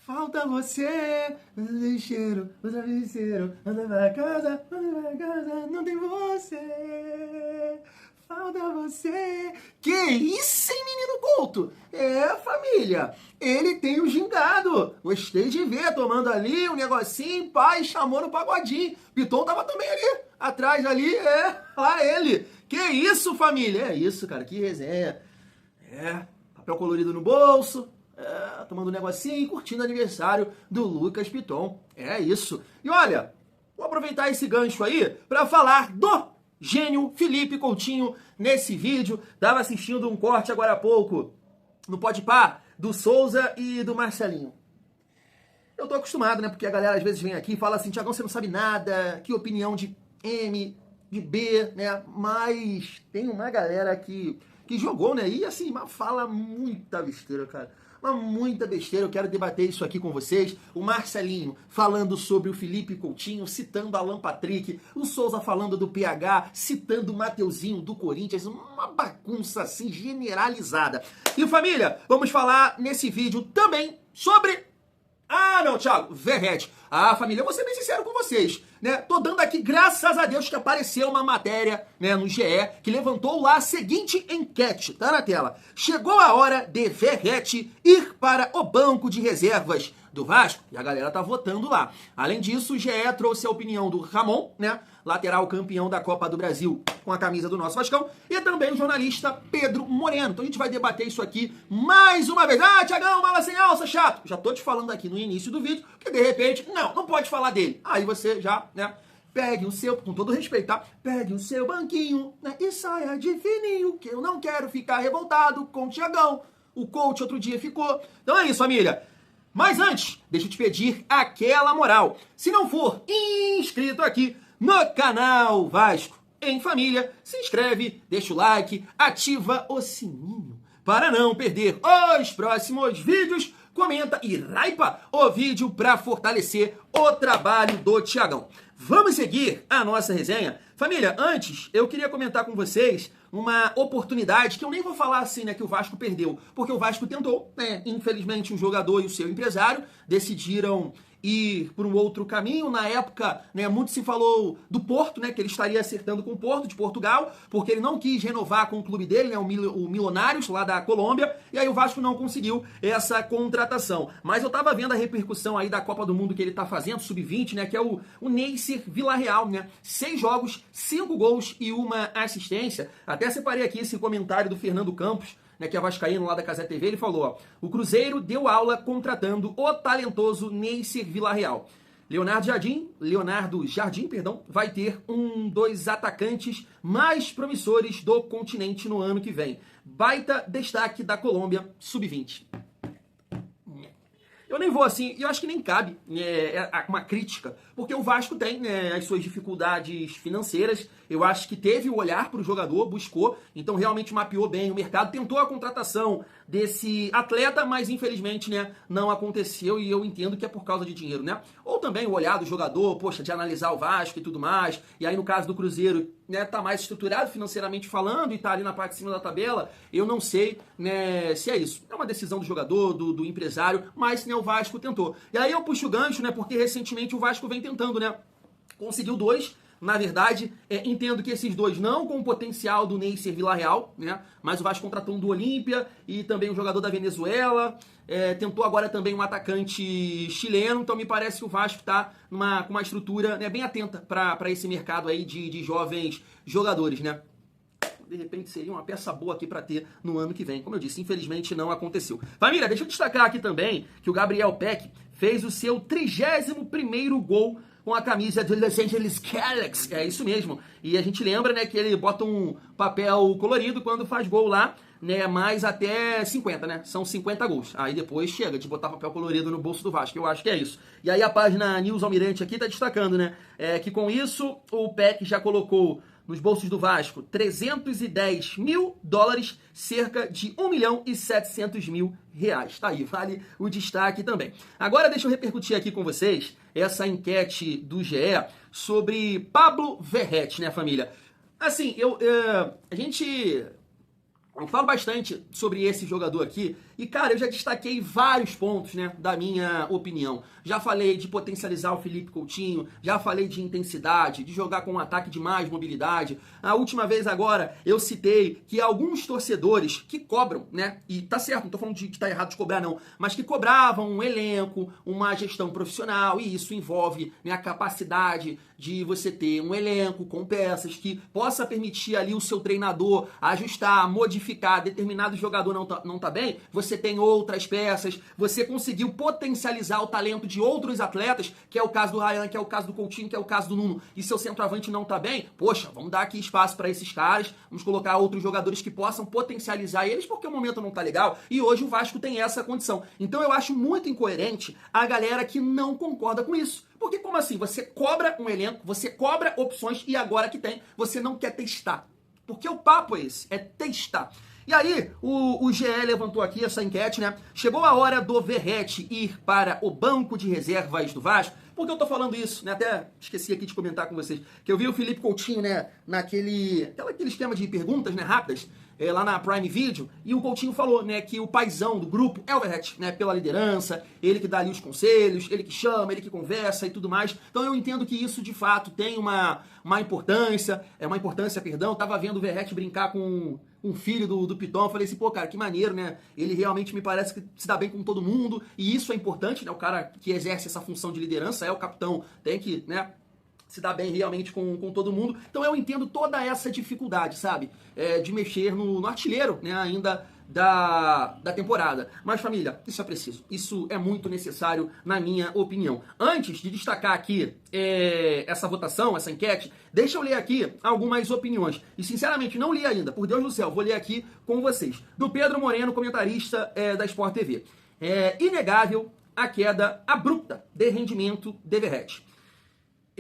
Falta você, lixeiro, o travesseiro, anda pra casa, não tem você. Falta você. Que isso, hein, menino culto? É, família, ele tem o gingado. Gostei de ver, tomando ali um negocinho, pai, chamou no pagodinho. Piton tava também ali, atrás ali, lá ele. Que isso, família? É isso, cara, que resenha. Papel colorido no bolso, tomando um negocinho, curtindo o aniversário do Lucas Piton. É isso. E olha, vou aproveitar esse gancho aí para falar do gênio Felipe Coutinho nesse vídeo. Tava assistindo um corte agora há pouco no Podpah do Souza e do Marcelinho. Eu tô acostumado, né? Porque a galera às vezes vem aqui e fala assim: Thiagão, você não sabe nada, que opinião de M, de B, né? Mas tem uma galera que jogou, né? E assim, fala muita besteira, cara. Mas muita besteira, eu quero debater isso aqui com vocês. O Marcelinho falando sobre o Felipe Coutinho, citando Alan Patrick. O Souza falando do PH, citando o Mateuzinho do Corinthians. Uma bagunça assim, generalizada. E família, vamos falar nesse vídeo também sobre... Ah, não, Thiago, Verratti. Ah, família, eu vou ser bem sincero com vocês, né? Tô dando aqui, graças a Deus, que apareceu uma matéria, né, no GE, que levantou lá a seguinte enquete, tá na tela. Chegou a hora de Verratti ir para o banco de reservas do Vasco, e a galera tá votando lá. Além disso, o GE trouxe a opinião do Ramon, né, lateral campeão da Copa do Brasil com a camisa do nosso Vascão, e também o jornalista Pedro Moreno. Então a gente vai debater isso aqui mais uma vez. Ah, Thiagão, mala sem alça, chato. Já tô te falando aqui no início do vídeo, porque de repente, não pode falar dele. Aí você já, né, pegue o seu, com todo respeito, tá? Pegue o seu banquinho, né, e saia de fininho, que eu não quero ficar revoltado com o Thiagão. O coach outro dia ficou. Então é isso, família. Mas antes, deixa eu te pedir aquela moral. Se não for inscrito aqui no canal Vasco em Família, se inscreve, deixa o like, ativa o sininho para não perder os próximos vídeos. Comenta e laipa o vídeo para fortalecer o trabalho do Thiagão. Vamos seguir a nossa resenha? Família, antes eu queria comentar com vocês uma oportunidade que eu nem vou falar assim, né, que o Vasco perdeu, porque o Vasco tentou, né, infelizmente o jogador e o seu empresário decidiram ir por um outro caminho. Na época, né, muito se falou do Porto, né, que ele estaria acertando com o Porto de Portugal, porque ele não quis renovar com o clube dele, né, o Milionários, lá da Colômbia, e aí o Vasco não conseguiu essa contratação. Mas eu tava vendo a repercussão aí da Copa do Mundo que ele tá fazendo, Sub-20, né, que é o Neisser Villarreal, né, 6 jogos, 5 gols e 1 assistência. Até separei aqui esse comentário do Fernando Campos, né, que é vascaíno lá da Cazé TV, ele falou, ó, o Cruzeiro deu aula contratando o talentoso Neisser Villarreal. Leonardo Jardim, vai ter dos atacantes mais promissores do continente no ano que vem. Baita destaque da Colômbia, Sub-20. Eu nem vou assim, eu acho que nem cabe uma crítica, porque o Vasco tem, né, as suas dificuldades financeiras. Eu acho que teve o olhar para o jogador, buscou, então realmente mapeou bem o mercado, tentou a contratação desse atleta, mas infelizmente, né, não aconteceu, e eu entendo que é por causa de dinheiro, né? Ou também o olhar do jogador, poxa, de analisar o Vasco e tudo mais, e aí no caso do Cruzeiro, né, tá mais estruturado financeiramente falando e tá ali na parte de cima da tabela. Eu não sei, né, se é isso. É uma decisão do jogador, do empresário, mas, né, o Vasco tentou. E aí eu puxo o gancho, né, porque recentemente o Vasco vem tentando, né, conseguiu 2. Na verdade, entendo que esses 2 não com o potencial do Neisser Villarreal, né? Mas o Vasco contratou um do Olímpia e também um jogador da Venezuela. Tentou agora também um atacante chileno. Então me parece que o Vasco está com uma estrutura, né, bem atenta para esse mercado aí de jovens jogadores, né? De repente seria uma peça boa aqui para ter no ano que vem. Como eu disse, infelizmente não aconteceu. Família, deixa eu destacar aqui também que o Gabriel Peck fez o seu 31º gol com a camisa do Los Angeles Galaxy. É isso mesmo. E a gente lembra, né, que ele bota um papel colorido quando faz gol lá, né, mais até 50, né? São 50 gols. Aí depois chega de botar papel colorido no bolso do Vasco. Eu acho que é isso. E aí a página News Almirante aqui tá destacando, né, que com isso o Peck já colocou nos bolsos do Vasco $310 mil, cerca de R$1.700.000. Tá aí, vale o destaque também. Agora deixa eu repercutir aqui com vocês essa enquete do GE sobre Pablo Verratti, né, família? Assim, eu falo bastante sobre esse jogador aqui, E, cara, eu já destaquei vários pontos, né, da minha opinião. Já falei de potencializar o Felipe Coutinho, já falei de intensidade, de jogar com um ataque de mais mobilidade. A última vez agora eu citei que alguns torcedores que cobram, né, e tá certo, não tô falando de que tá errado de cobrar não, mas que cobravam um elenco, uma gestão profissional, e isso envolve, né, a capacidade de você ter um elenco com peças que possa permitir ali o seu treinador ajustar, modificar, determinado jogador não tá bem, você tem outras peças, você conseguiu potencializar o talento de outros atletas, que é o caso do Ryan, que é o caso do Coutinho, que é o caso do Nuno, e seu centroavante não tá bem, poxa, vamos dar aqui espaço para esses caras, vamos colocar outros jogadores que possam potencializar eles, porque o momento não tá legal, e hoje o Vasco tem essa condição. Então eu acho muito incoerente a galera que não concorda com isso. Porque como assim? Você cobra um elenco, você cobra opções e agora que tem, você não quer testar. Porque o papo é esse, é testar. E aí, o GE levantou aqui essa enquete, né? Chegou a hora do Verratti ir para o banco de reservas do Vasco. Por que eu tô falando isso, né? Até esqueci aqui de comentar com vocês. Que eu vi o Felipe Coutinho, né? Aquele esquema de perguntas, né? Rápidas. Lá na Prime Video, e o Coutinho falou, né, que o paizão do grupo é o Verratti, né, pela liderança, ele que dá ali os conselhos, ele que chama, ele que conversa e tudo mais. Então eu entendo que isso de fato tem uma importância, tava vendo o Verratti brincar com um filho do Piton, eu falei assim, pô, cara, que maneiro, né, ele realmente me parece que se dá bem com todo mundo, e isso é importante, né, o cara que exerce essa função de liderança é o capitão, tem que, né, se dá bem realmente com todo mundo. Então eu entendo toda essa dificuldade, sabe? De mexer no artilheiro, né, ainda da temporada. Mas, família, isso é preciso. Isso é muito necessário, na minha opinião. Antes de destacar aqui essa votação, essa enquete, deixa eu ler aqui algumas opiniões. E, sinceramente, não li ainda. Por Deus do céu, vou ler aqui com vocês. Do Pedro Moreno, comentarista da Sport TV. É inegável a queda abrupta de rendimento de Verratti.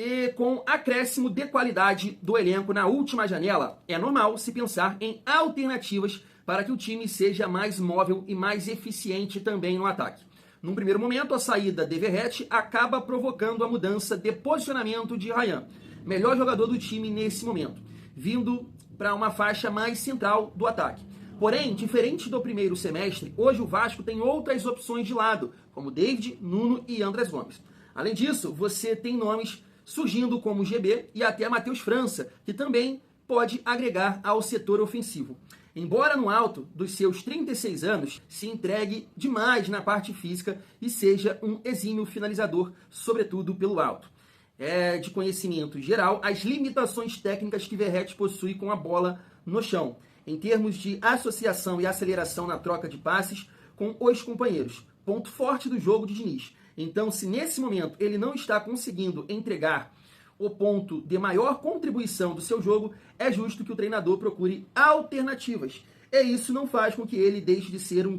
E com acréscimo de qualidade do elenco na última janela, é normal se pensar em alternativas para que o time seja mais móvel e mais eficiente também no ataque. Num primeiro momento, a saída de Verratti acaba provocando a mudança de posicionamento de Ryan, melhor jogador do time nesse momento, vindo para uma faixa mais central do ataque. Porém, diferente do primeiro semestre, hoje o Vasco tem outras opções de lado, como David, Nuno e Andrés Gomes. Além disso, você tem nomes surgindo como GB e até Matheus França, que também pode agregar ao setor ofensivo. Embora no alto dos seus 36 anos se entregue demais na parte física e seja um exímio finalizador, sobretudo pelo alto. É de conhecimento geral as limitações técnicas que Verratti possui com a bola no chão, em termos de associação e aceleração na troca de passes com os companheiros. Ponto forte do jogo de Diniz. Então, se nesse momento ele não está conseguindo entregar o ponto de maior contribuição do seu jogo, é justo que o treinador procure alternativas. E isso não faz com que ele deixe de ser uma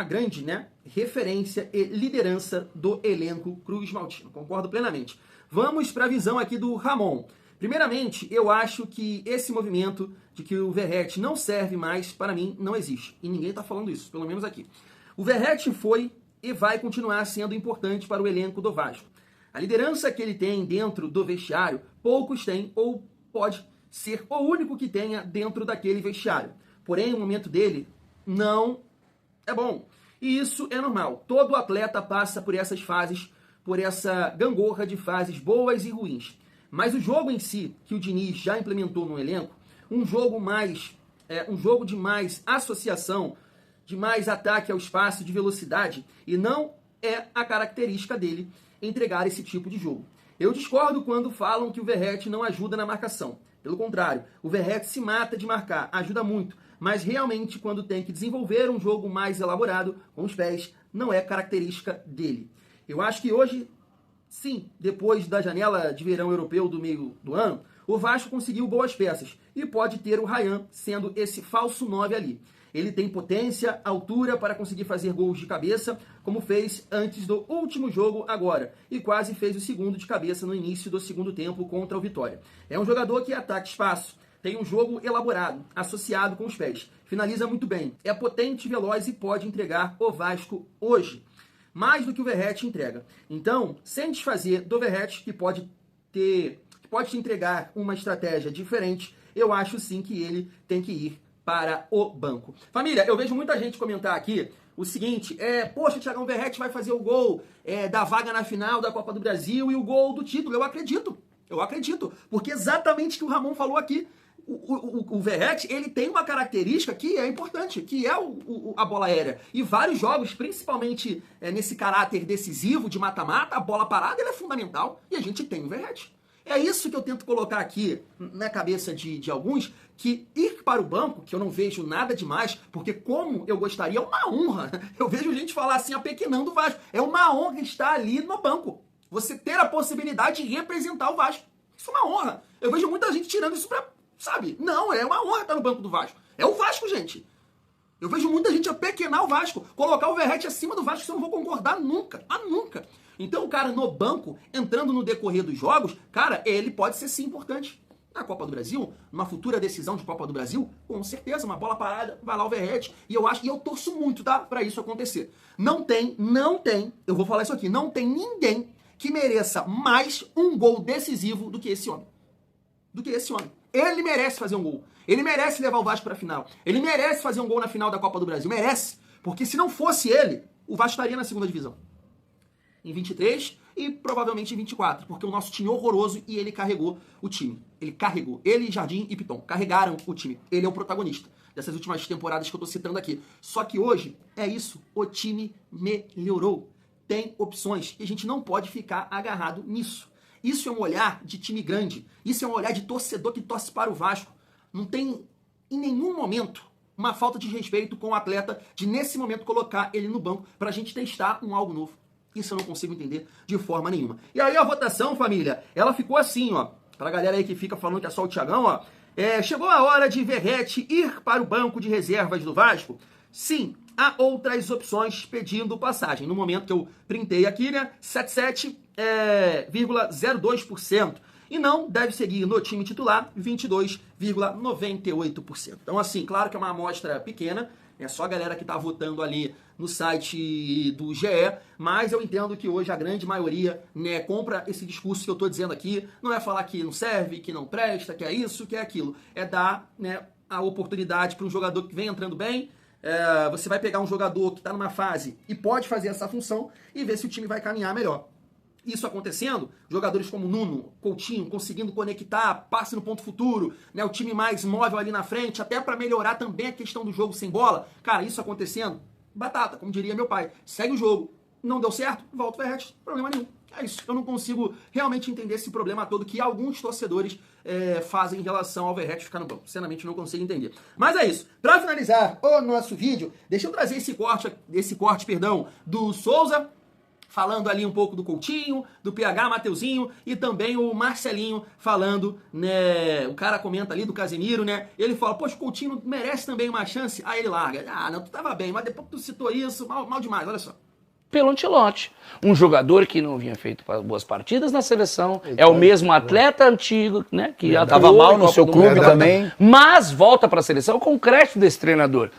grande, né, referência e liderança do elenco cruz-maltino. Concordo plenamente. Vamos para a visão aqui do Ramon. Primeiramente, eu acho que esse movimento de que o Verratti não serve mais, para mim, não existe. E ninguém está falando isso, pelo menos aqui. O Verratti foi e vai continuar sendo importante para o elenco do Vasco. A liderança que ele tem dentro do vestiário, poucos têm ou pode ser o único que tenha dentro daquele vestiário. Porém, o momento dele não é bom. E isso é normal. Todo atleta passa por essas fases, por essa gangorra de fases boas e ruins. Mas o jogo em si, que o Diniz já implementou no elenco, um jogo de mais associação, de mais ataque ao espaço, de velocidade, e não é a característica dele entregar esse tipo de jogo. Eu discordo quando falam que o Verratti não ajuda na marcação. Pelo contrário, o Verratti se mata de marcar, ajuda muito, mas realmente quando tem que desenvolver um jogo mais elaborado com os pés, não é característica dele. Eu acho que hoje, sim, depois da janela de verão europeu do meio do ano, o Vasco conseguiu boas peças e pode ter o Ryan sendo esse falso 9 ali. Ele tem potência, altura para conseguir fazer gols de cabeça, como fez antes do último jogo agora, e quase fez o segundo de cabeça no início do segundo tempo contra o Vitória. É um jogador que ataca espaço, tem um jogo elaborado, associado com os pés, finaliza muito bem, é potente, veloz e pode entregar o Vasco hoje, mais do que o Verratti entrega. Então, sem desfazer do Verratti, que pode te entregar uma estratégia diferente, eu acho sim que ele tem que ir para o banco. Família, eu vejo muita gente comentar aqui o seguinte, poxa, o Thiagão Verratti vai fazer o gol da vaga na final da Copa do Brasil e o gol do título. Eu acredito, porque exatamente o que o Ramon falou aqui, o Verratti, ele tem uma característica que é importante, que é a bola aérea. E vários jogos, principalmente nesse caráter decisivo de mata-mata, a bola parada ela é fundamental e a gente tem o Verratti. É isso que eu tento colocar aqui na cabeça de alguns, que ir para o banco, que eu não vejo nada demais, porque como eu gostaria, é uma honra. Eu vejo gente falar assim, apequenando o Vasco. É uma honra estar ali no banco. Você ter a possibilidade de representar o Vasco. Isso é uma honra. Eu vejo muita gente tirando isso pra, sabe? Não, é uma honra estar no banco do Vasco. É o Vasco, gente. Eu vejo muita gente apequenar o Vasco, colocar o Verratti acima do Vasco, isso eu não vou concordar nunca. Nunca. Então o cara no banco, entrando no decorrer dos jogos, cara, ele pode ser sim importante. Na Copa do Brasil, numa futura decisão de Copa do Brasil, com certeza, uma bola parada, vai lá o Verratti, e eu torço muito, tá, pra isso acontecer. Não tem, eu vou falar isso aqui, não tem ninguém que mereça mais um gol decisivo do que esse homem. Ele merece fazer um gol. Ele merece levar o Vasco pra final. Ele merece fazer um gol na final da Copa do Brasil. Merece. Porque se não fosse ele, o Vasco estaria na segunda divisão. Em 23 e provavelmente em 24, porque o nosso time é horroroso e ele carregou o time. Ele, Jardim e Piton carregaram o time. Ele é o protagonista dessas últimas temporadas que eu tô citando aqui. Só que hoje é isso, o time melhorou. Tem opções e a gente não pode ficar agarrado nisso. Isso é um olhar de time grande, isso é um olhar de torcedor que torce para o Vasco. Não tem em nenhum momento uma falta de respeito com o atleta de nesse momento colocar ele no banco pra gente testar algo novo. Isso eu não consigo entender de forma nenhuma. E aí a votação, família, ela ficou assim, ó. Pra galera aí que fica falando que é só o Thiagão, ó. Chegou a hora de Verratti ir para o banco de reservas do Vasco? Sim, há outras opções pedindo passagem. No momento que eu printei aqui, né, 77,02%. E não deve seguir no time titular, 22,98%. Então, assim, claro que é uma amostra pequena, é só a galera que tá votando ali no site do GE, mas eu entendo que hoje a grande maioria, né, compra esse discurso que eu tô dizendo aqui, não é falar que não serve, que não presta, que é isso, que é aquilo. É dar, né, a oportunidade para um jogador que vem entrando bem. Você vai pegar um jogador que está numa fase e pode fazer essa função e ver se o time vai caminhar melhor. Isso acontecendo, jogadores como Nuno, Coutinho, conseguindo conectar, passe no ponto futuro, né, o time mais móvel ali na frente, até para melhorar também a questão do jogo sem bola. Cara, isso acontecendo, batata, como diria meu pai. Segue o jogo. Não deu certo? Volta o Verratti. Problema nenhum. É isso. Eu não consigo realmente entender esse problema todo que alguns torcedores fazem em relação ao Verratti ficar no banco. Sinceramente, não consigo entender. Mas é isso. Para finalizar o nosso vídeo, deixa eu trazer esse corte, do Souza, falando ali um pouco do Coutinho, do PH, Mateuzinho, e também o Marcelinho falando, né, o cara comenta ali do Casemiro, né, ele fala, poxa, o Coutinho merece também uma chance, aí ele larga, não, tu tava bem, mas depois que tu citou isso, mal demais, olha só. Pelo Ancelotti, um jogador que não vinha feito boas partidas na seleção, é o mesmo atleta antigo, né, que estava mal no seu clube também, mas volta para a seleção com o crédito desse treinador,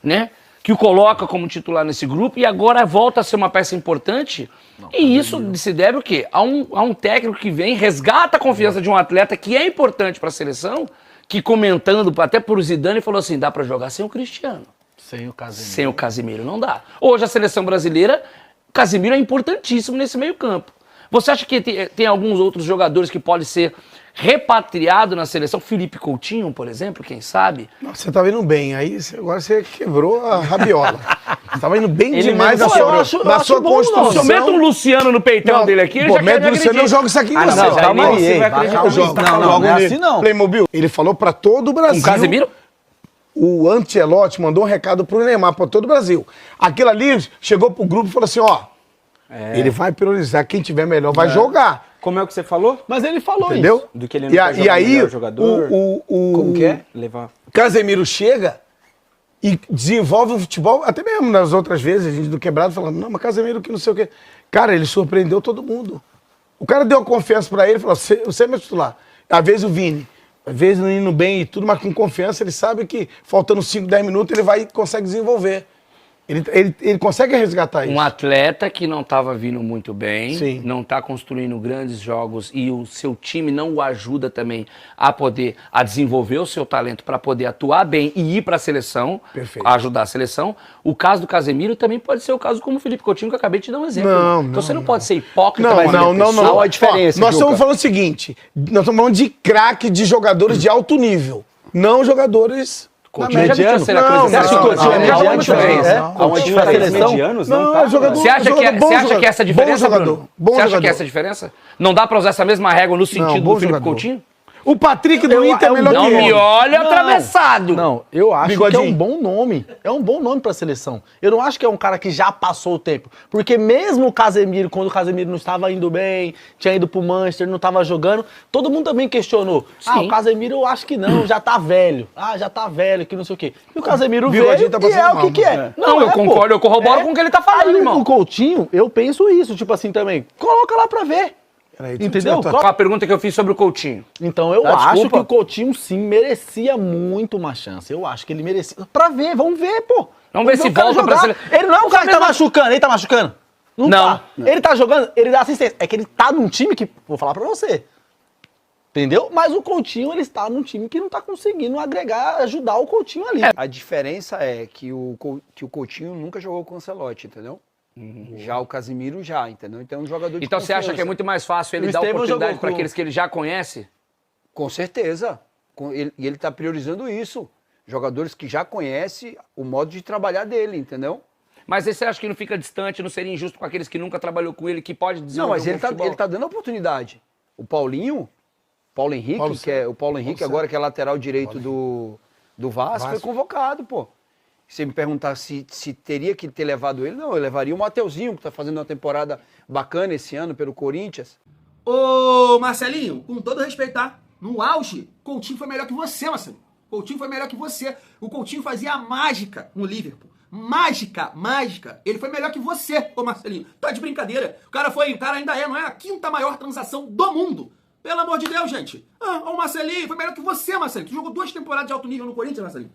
né, que o coloca como titular nesse grupo e agora volta a ser uma peça importante. E isso se deve o quê? A um técnico que vem, resgata a confiança de um atleta que é importante para a seleção, que comentando até por Zidane falou assim, dá para jogar sem o Cristiano. Sem o Casemiro. Sem o Casemiro não dá. Hoje a seleção brasileira, o Casemiro é importantíssimo nesse meio campo. Você acha que tem alguns outros jogadores que podem ser repatriado na seleção? Felipe Coutinho, por exemplo, quem sabe? Você tá indo bem, aí agora você quebrou a rabiola. Você tava indo bem demais na sua construção. Se eu meto um Luciano no peitão dele aqui, ele já quer me agredir. Eu jogo isso aqui em você. Não, calma aí. Não é assim não. Playmobil, ele falou pra todo o Brasil. Com Casemiro? O Ancelotti mandou um recado pro Neymar, pra todo o Brasil. Aquilo ali chegou pro grupo e falou assim, ó, ele vai priorizar, quem tiver melhor vai jogar. Como é o que você falou? Mas ele falou isso. Do que ele não quer jogar melhor jogador. Como que é? Levar. Casemiro chega e desenvolve um futebol, até mesmo nas outras vezes, a gente do quebrado falando, não, mas Casemiro que não sei o quê. Cara, ele surpreendeu todo mundo. O cara deu confiança pra ele, falou, você é meu titular. Às vezes o Vini, às vezes não indo bem e tudo, mas com confiança ele sabe que faltando 5, 10 minutos ele vai e consegue desenvolver. Ele consegue resgatar isso. Um atleta que não estava vindo muito bem, Sim. não está construindo grandes jogos e o seu time não o ajuda também a desenvolver o seu talento para poder atuar bem e ir para a seleção, Perfeito. ajudar a seleção. O caso do Casemiro também pode ser o caso como o Felipe Coutinho, que eu acabei de dar um exemplo. Então você não pode ser hipócrita. Não. Qual a diferença, Nós Juca? estamos falando o seguinte, nós estamos falando de craque, de jogadores de alto nível, não jogadores... Coutinho já mediano? devia ser a coisa Não, de seleção. não, não, Já não, jogou não, muito não, bem. não, É? não. Aonde na seleção? Não, tá. jogador... Você acha que essa é a diferença, Bom jogador. Bruno? Bom Você acha jogador. que essa é a diferença? Não dá pra usar essa mesma régua no sentido bom do Felipe jogador. Coutinho? O Patrick do Inter é melhor Não que me ele. olha atravessado. Não, eu acho Bigodinho. que é um bom nome. É um bom nome pra seleção. Eu não acho que é um cara que já passou o tempo. Porque mesmo o Casemiro, quando o Casemiro não estava indo bem, tinha ido pro Manchester, não estava jogando, todo mundo também questionou. Ah, o Casemiro eu acho que não, já tá velho. Ah, já tá velho, que não sei o quê. E o Casemiro Bigodinho veio tá e é passando o que mal, que é. Não, eu concordo, eu corroboro com o que ele tá falando, Aí, irmão. o Coutinho, eu penso isso, tipo assim também. Coloca lá pra ver. Entendeu? Qual a pergunta que eu fiz sobre o Coutinho? Então eu Tá, acho desculpa. que o Coutinho sim merecia muito uma chance. Eu acho que ele merecia. Pra ver, vamos ver, pô. Vamos ver se o cara volta pra jogar. Ele não é um cara que tá machucando, ele tá machucando? Não. Tá. Ele tá jogando, ele dá assistência. É que ele tá num time que, vou falar pra você. Entendeu? Mas o Coutinho, ele está num time que não tá conseguindo agregar, ajudar o Coutinho ali. A diferença é que o Coutinho nunca jogou com o Ancelotti, entendeu? Já o Casemiro já, entendeu? Então é um jogador de Então você acha confiança. que é muito mais fácil ele O dar Estevão oportunidade jogou para com- aqueles que ele já conhece? Com certeza. E ele está priorizando isso. Jogadores que já conhecem o modo de trabalhar dele, entendeu? Mas aí você acha que não fica distante, não seria injusto com aqueles que nunca trabalhou com ele, que pode desenvolver Não, mas um ele bom futebol? tá dando a oportunidade. O Paulo Henrique, o Paulo Henrique agora que é lateral direito do Vasco, foi convocado, pô. Se você me perguntar se teria que ter levado ele, não, eu levaria o Mateuzinho, que tá fazendo uma temporada bacana esse ano pelo Corinthians. Ô, Marcelinho, com todo respeito, tá? No auge, Coutinho foi melhor que você, Marcelinho. Coutinho foi melhor que você. O Coutinho fazia a mágica no Liverpool. Mágica. Ele foi melhor que você, ô Marcelinho. Tá de brincadeira. O cara ainda não é a quinta maior transação do mundo. Pelo amor de Deus, gente. O Marcelinho foi melhor que você, Marcelinho. Tu jogou 2 temporadas de alto nível no Corinthians, Marcelinho.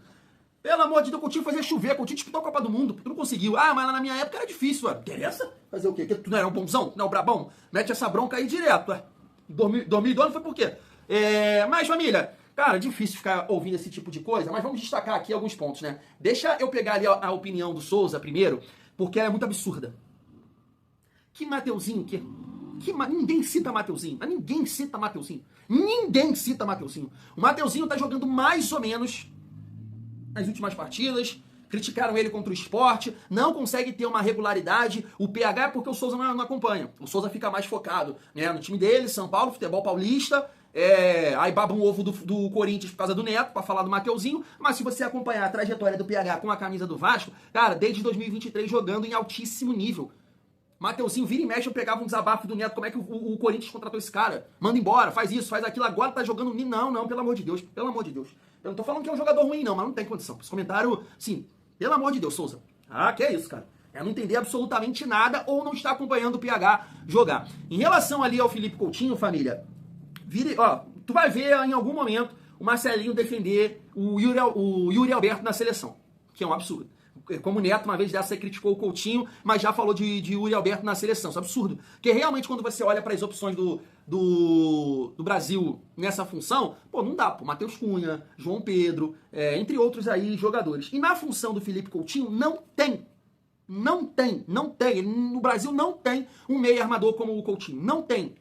Pelo amor de Deus, Coutinho fazia chover. Coutinho disputou a Copa do Mundo. Tu não conseguiu. Mas lá na minha época era difícil, ué. Interessa? Fazer o quê? Que tu não era um bonzão? Tu não é o brabão? Mete essa bronca aí direto, ué. 2012 foi por quê? Mas, família, cara, é difícil ficar ouvindo esse tipo de coisa, mas vamos destacar aqui alguns pontos, né? Deixa eu pegar ali a opinião do Souza primeiro, porque ela é muito absurda. Que Mateuzinho, ninguém cita Mateuzinho. Ninguém cita Mateuzinho. O Mateuzinho tá jogando mais ou menos nas últimas partidas. Criticaram ele contra o Sport, não consegue ter uma regularidade. O PH é porque o Souza não acompanha. O Souza fica mais focado, né, no time dele, São Paulo, futebol paulista. Aí baba um ovo do Corinthians por causa do Neto, pra falar do Mateuzinho. Mas se você acompanhar a trajetória do PH com a camisa do Vasco, cara, desde 2023 jogando em altíssimo nível. Mateuzinho, vira e mexe, eu pegava um desabafo do Neto, como é que o Corinthians contratou esse cara? Manda embora, faz isso, faz aquilo, agora tá jogando... Não, pelo amor de Deus. Eu não tô falando que é um jogador ruim, não, mas não tem condição. Esse comentário, sim, pelo amor de Deus, Souza. Que é isso, cara. É não entender absolutamente nada ou não estar acompanhando o PH jogar. Em relação ali ao Felipe Coutinho, família, tu vai ver em algum momento o Marcelinho defender o Yuri Alberto na seleção, que é um absurdo. Como o Neto, uma vez dessa, criticou o Coutinho, mas já falou de Yuri Alberto na seleção. Isso é absurdo. Porque realmente, quando você olha para as opções do Brasil nessa função, não dá. Matheus Cunha, João Pedro, entre outros aí jogadores. E na função do Felipe Coutinho, não tem. No Brasil não tem um meia armador como o Coutinho. Não tem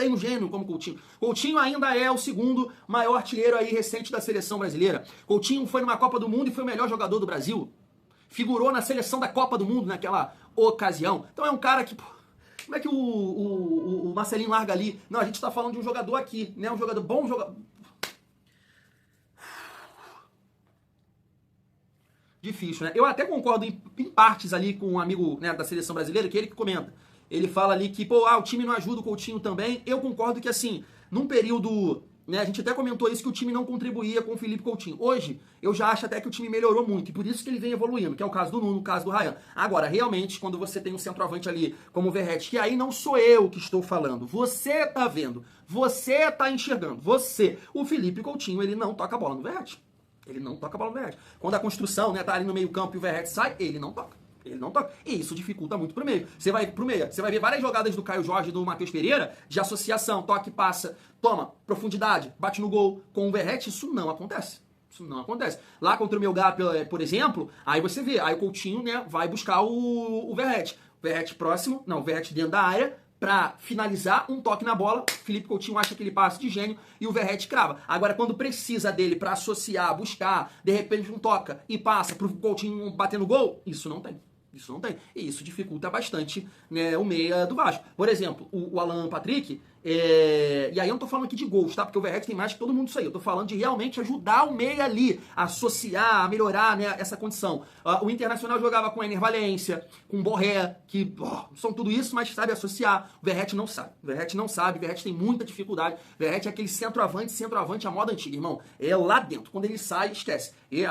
um gênio como Coutinho. Coutinho ainda é o segundo maior artilheiro aí recente da seleção brasileira. Coutinho foi numa Copa do Mundo e foi o melhor jogador do Brasil. Figurou na seleção da Copa do Mundo naquela ocasião. Então é um cara que... Como é que o Marcelinho larga ali? Não, a gente tá falando de um jogador aqui, né? Um jogador bom, Difícil, né? Eu até concordo em partes ali com um amigo, né, da seleção brasileira, que ele que comenta. Ele fala ali que, o time não ajuda o Coutinho também. Eu concordo que, assim, num período, né, a gente até comentou isso, que o time não contribuía com o Felipe Coutinho. Hoje, eu já acho até que o time melhorou muito, e por isso que ele vem evoluindo, que é o caso do Nuno, o caso do Ryan. Agora, realmente, quando você tem um centroavante ali, como o Verratti, que aí não sou eu que estou falando, você tá vendo, você tá enxergando, o Felipe Coutinho, ele não toca a bola no Verratti. Ele não toca a bola no Verratti. Quando a construção, né, tá ali no meio campo e o Verratti sai, ele não toca. Ele não toca. E isso dificulta muito pro meio. Você vai pro meio, você vai ver várias jogadas do Caio Jorge e do Matheus Pereira de associação, toque, passa, toma, profundidade, bate no gol. Com o Verratti, isso não acontece. Isso não acontece. Lá contra o Melgar, por exemplo, aí você vê, aí o Coutinho, né, vai buscar o Verratti. O Verratti próximo, não, o Verratti dentro da área, pra finalizar um toque na bola, Felipe Coutinho acha aquele passe de gênio e o Verratti crava. Agora, quando precisa dele pra associar, buscar, de repente um toca e passa pro Coutinho bater no gol, isso não tem. Isso não tem. E isso dificulta bastante, né, o meia do Vasco. Por exemplo, o Alan Patrick, e aí eu não tô falando aqui de gols, tá? Porque o Verratti tem mais que todo mundo isso aí. Eu tô falando de realmente ajudar o meia ali, a associar, a melhorar, né, essa condição. O Internacional jogava com o Ener Valencia, com o Borré, que são tudo isso, mas sabe associar. O Verratti não sabe. O Verratti não sabe, o Verratti tem muita dificuldade. O Verratti é aquele centroavante a moda antiga, irmão. É lá dentro. Quando ele sai, esquece. E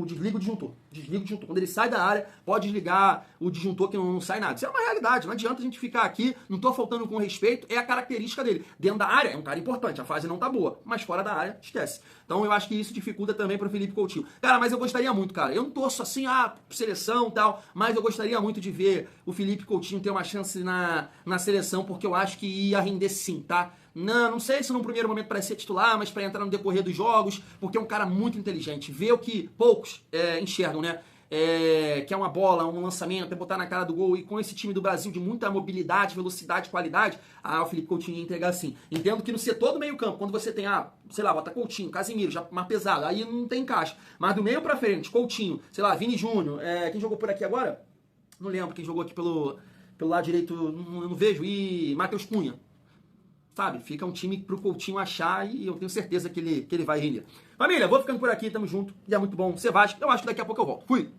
desliga o disjuntor. Desliga o disjuntor. Quando ele sai da área, pode desligar o disjuntor que não sai nada. Isso é uma realidade. Não adianta a gente ficar aqui, não tô faltando com respeito, é a característica dele. Dentro da área é um cara importante, a fase não tá boa, mas fora da área, esquece. Então eu acho que isso dificulta também pro Felipe Coutinho. Cara, mas eu gostaria muito, cara, eu não torço assim, seleção e tal, mas eu gostaria muito de ver o Felipe Coutinho ter uma chance na seleção, porque eu acho que ia render sim, tá? Não sei se num primeiro momento para ser titular, mas para entrar no decorrer dos jogos, porque é um cara muito inteligente, vê o que poucos enxergam, né? Que é uma bola, um lançamento, é botar na cara do gol, e com esse time do Brasil de muita mobilidade, velocidade, qualidade, o Felipe Coutinho ia entregar assim. Entendo que no setor do meio campo, quando você tem, sei lá, bota Coutinho, Casemiro, já mais pesado, aí não tem encaixe. Mas do meio pra frente, Coutinho, sei lá, Vini Júnior, quem jogou por aqui agora? Não lembro quem jogou aqui pelo lado direito, não vejo, e Matheus Cunha. Sabe, fica um time pro Coutinho achar e eu tenho certeza que ele vai render. Família, vou ficando por aqui, tamo junto, e é muito bom ser Vasco. Eu acho que daqui a pouco eu volto. Fui!